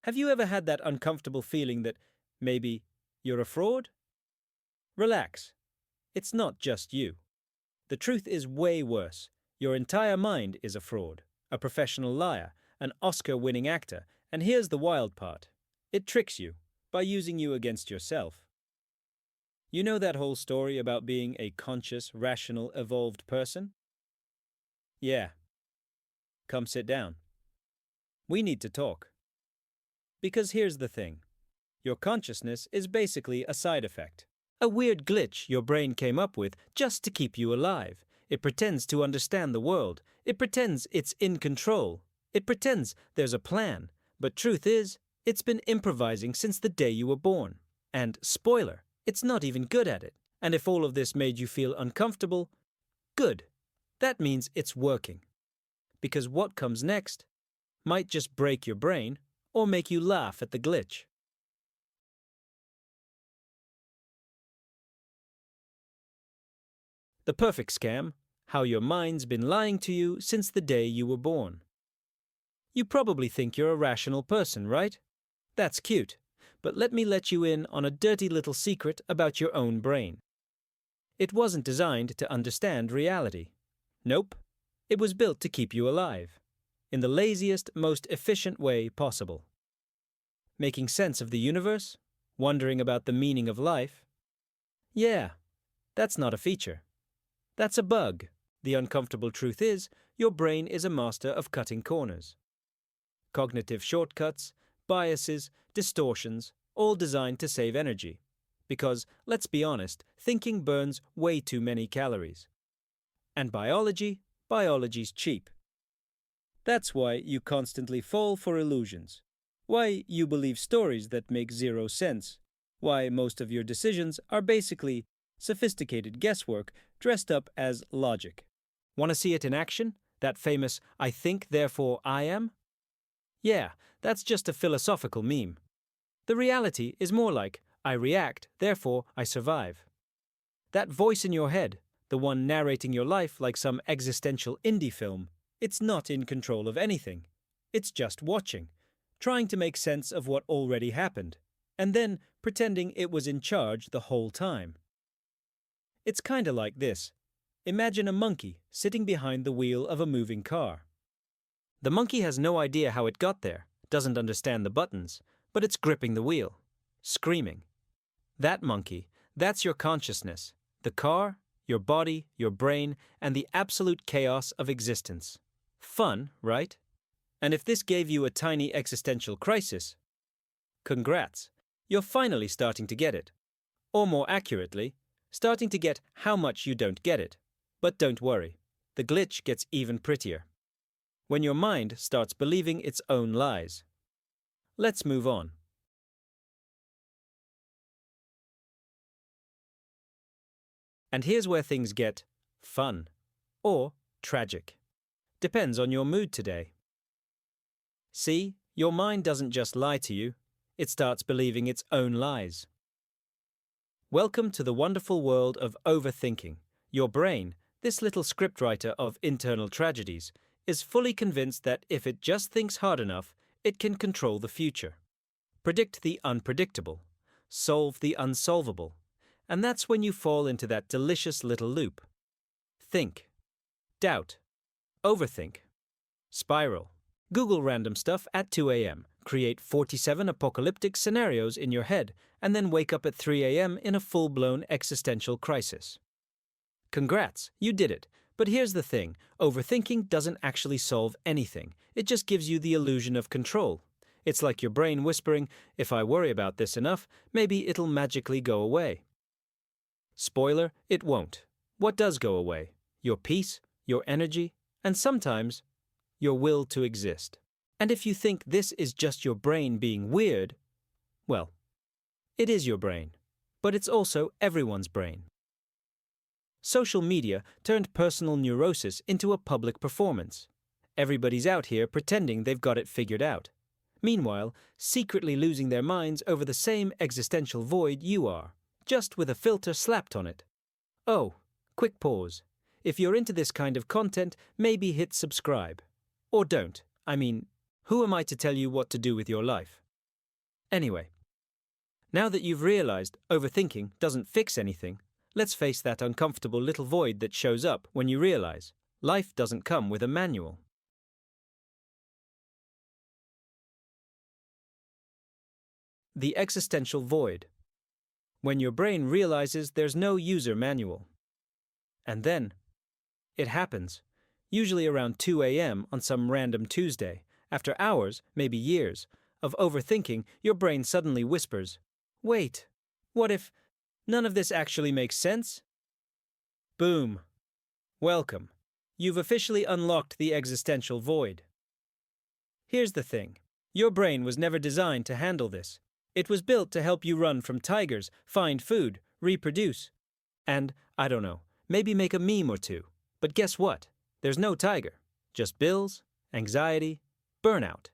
Have you ever had that uncomfortable feeling that maybe you're a fraud? Relax. It's not just you. The truth is way worse. Your entire mind is a fraud, a professional liar, an Oscar-winning actor, and here's the wild part. It tricks you by using you against yourself. You know that whole story about being a conscious, rational, evolved person? Yeah. Come sit down. We need to talk. Because here's the thing. Your consciousness is basically a side effect. A weird glitch your brain came up with just to keep you alive. It pretends to understand the world. It pretends it's in control. It pretends there's a plan. But truth is, it's been improvising since the day you were born. And spoiler, it's not even good at it. And if all of this made you feel uncomfortable, good. That means it's working. Because what comes next might just break your brain or make you laugh at the glitch. The perfect scam: how your mind's been lying to you since the day you were born. You probably think you're a rational person, right? That's cute, but let me let you in on a dirty little secret about your own brain. It wasn't designed to understand reality. Nope. It was built to keep you alive, in the laziest, most efficient way possible. Making sense of the universe? Wondering about the meaning of life? Yeah, that's not a feature. That's a bug. The uncomfortable truth is, your brain is a master of cutting corners. Cognitive shortcuts, biases, distortions, all designed to save energy. Because, let's be honest, thinking burns way too many calories. And biology's cheap. That's why you constantly fall for illusions. Why you believe stories that make zero sense. Why most of your decisions are basically sophisticated guesswork dressed up as logic. Want to see it in action? That famous "I think, therefore I am"? Yeah, that's just a philosophical meme. The reality is more like "I react, therefore I survive." That voice in your head, the one narrating your life like some existential indie film, it's not in control of anything. It's just watching, trying to make sense of what already happened, and then pretending it was in charge the whole time. It's kinda like this. Imagine a monkey sitting behind the wheel of a moving car. The monkey has no idea how it got there, doesn't understand the buttons, but it's gripping the wheel, screaming. That monkey, that's your consciousness, the car, your body, your brain, and the absolute chaos of existence. Fun, right? And if this gave you a tiny existential crisis, congrats, you're finally starting to get it. Or more accurately, starting to get how much you don't get it. But don't worry, the glitch gets even prettier. When your mind starts believing its own lies. Let's move on. And here's where things get fun or tragic. Depends on your mood today. See, your mind doesn't just lie to you, it starts believing its own lies. Welcome to the wonderful world of overthinking. Your brain, this little scriptwriter of internal tragedies, is fully convinced that if it just thinks hard enough, it can control the future. Predict the unpredictable. Solve the unsolvable. And that's when you fall into that delicious little loop. Think. Doubt. Overthink. Spiral. Google random stuff at 2 a.m. Create 47 apocalyptic scenarios in your head, and then wake up at 3 a.m. in a full-blown existential crisis. Congrats, you did it. But here's the thing, overthinking doesn't actually solve anything. It just gives you the illusion of control. It's like your brain whispering, if I worry about this enough, maybe it'll magically go away. Spoiler, it won't. What does go away? Your peace, your energy, and sometimes your will to exist. And if you think this is just your brain being weird, well, it is your brain, but it's also everyone's brain. Social media turned personal neurosis into a public performance. Everybody's out here pretending they've got it figured out. Meanwhile, secretly losing their minds over the same existential void you are, just with a filter slapped on it. Oh, quick pause. If you're into this kind of content, maybe hit subscribe. Or don't. I mean, who am I to tell you what to do with your life? Anyway, now that you've realized overthinking doesn't fix anything, let's face that uncomfortable little void that shows up when you realize life doesn't come with a manual. The existential void. When your brain realizes there's no user manual. And then, it happens, usually around 2 a.m. on some random Tuesday. After hours, maybe years, of overthinking, your brain suddenly whispers, "Wait, what if none of this actually makes sense?" Boom. Welcome. You've officially unlocked the existential void. Here's the thing. Your brain was never designed to handle this. It was built to help you run from tigers, find food, reproduce, and, I don't know, maybe make a meme or two. But guess what? There's no tiger. Just bills, anxiety, burnout,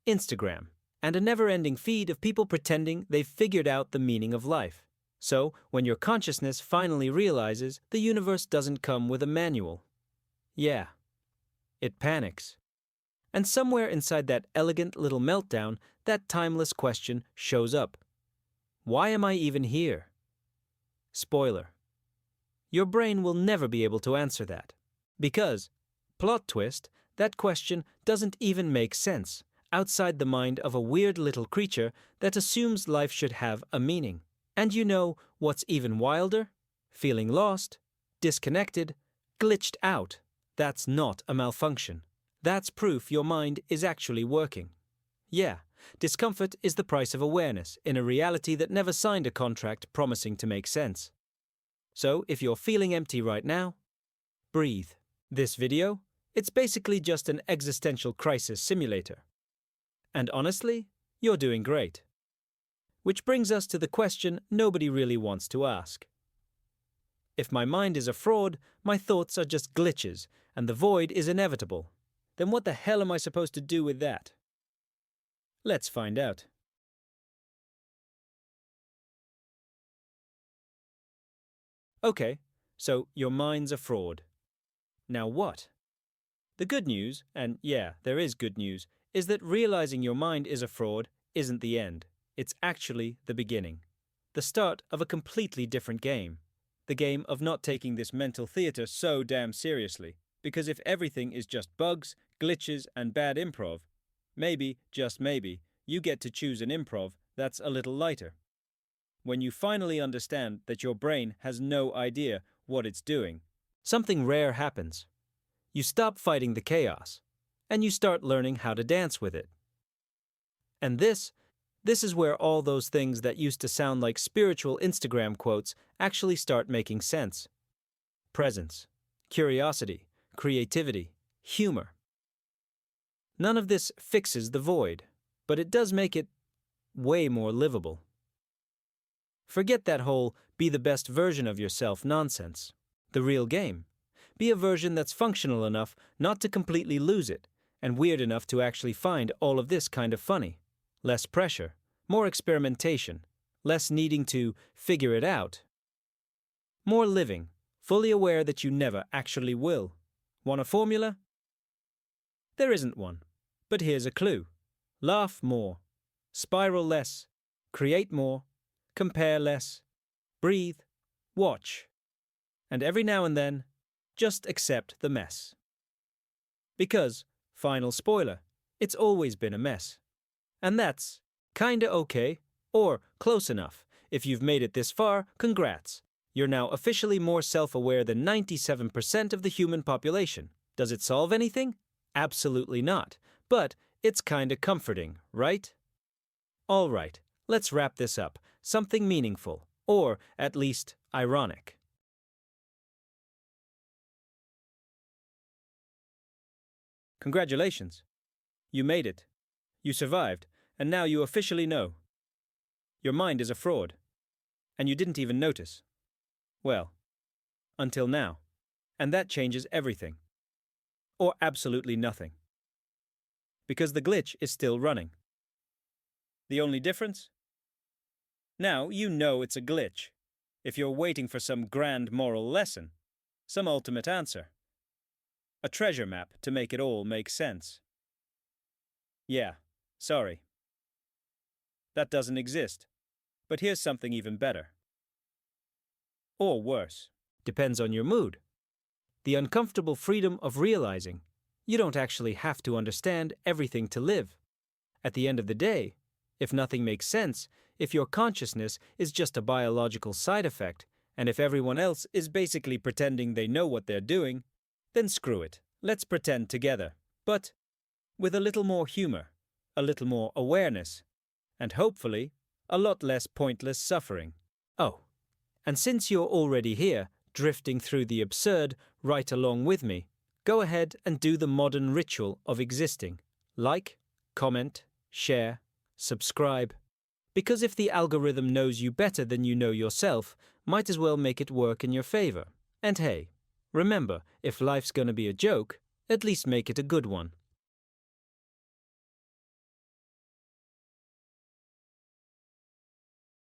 Instagram, and a never-ending feed of people pretending they've figured out the meaning of life. So, when your consciousness finally realizes the universe doesn't come with a manual, yeah, it panics. And somewhere inside that elegant little meltdown, that timeless question shows up. Why am I even here? Spoiler. Your brain will never be able to answer that. Because, plot twist, that question doesn't even make sense outside the mind of a weird little creature that assumes life should have a meaning. And you know what's even wilder? Feeling lost, disconnected, glitched out. That's not a malfunction. That's proof your mind is actually working. Yeah, discomfort is the price of awareness in a reality that never signed a contract promising to make sense. So, if you're feeling empty right now, breathe. This video, it's basically just an existential crisis simulator. And honestly, you're doing great. Which brings us to the question nobody really wants to ask. If my mind is a fraud, my thoughts are just glitches, and the void is inevitable, then what the hell am I supposed to do with that? Let's find out. Okay, so your mind's a fraud. Now what? The good news, and yeah, there is good news, is that realizing your mind is a fraud isn't the end. It's actually the beginning. The start of a completely different game. The game of not taking this mental theater so damn seriously. Because if everything is just bugs, glitches, and bad improv, maybe, just maybe, you get to choose an improv that's a little lighter. When you finally understand that your brain has no idea what it's doing, something rare happens. You stop fighting the chaos, and you start learning how to dance with it. And this is where all those things that used to sound like spiritual Instagram quotes actually start making sense. Presence, curiosity, creativity, humor. None of this fixes the void, but it does make it way more livable. Forget that whole be the best version of yourself nonsense. The real game. Be a version that's functional enough not to completely lose it, and weird enough to actually find all of this kind of funny. Less pressure, more experimentation, less needing to figure it out. More living, fully aware that you never actually will. Want a formula? There isn't one, but here's a clue. Laugh more, spiral less, create more, compare less, breathe, watch, and every now and then, just accept the mess. Because, final spoiler, it's always been a mess. And that's kinda okay, or close enough. If you've made it this far, congrats. You're now officially more self-aware than 97% of the human population. Does it solve anything? Absolutely not. But it's kinda comforting, right? All right, let's wrap this up. Something meaningful, or at least ironic. Congratulations. You made it. You survived, and now you officially know. Your mind is a fraud. And you didn't even notice. Well, until now. And that changes everything. Or absolutely nothing. Because the glitch is still running. The only difference? Now you know it's a glitch. If you're waiting for some grand moral lesson, some ultimate answer. A treasure map to make it all make sense. Yeah, sorry. That doesn't exist. But here's something even better. Or worse. Depends on your mood. The uncomfortable freedom of realizing you don't actually have to understand everything to live. At the end of the day, if nothing makes sense, if your consciousness is just a biological side effect, and if everyone else is basically pretending they know what they're doing, then screw it. Let's pretend together. But with a little more humor, a little more awareness, and hopefully a lot less pointless suffering. Oh, and since you're already here, drifting through the absurd right along with me, go ahead and do the modern ritual of existing. Like, comment, share, subscribe. Because if the algorithm knows you better than you know yourself, might as well make it work in your favor. And hey, remember, if life's gonna be a joke, at least make it a good one.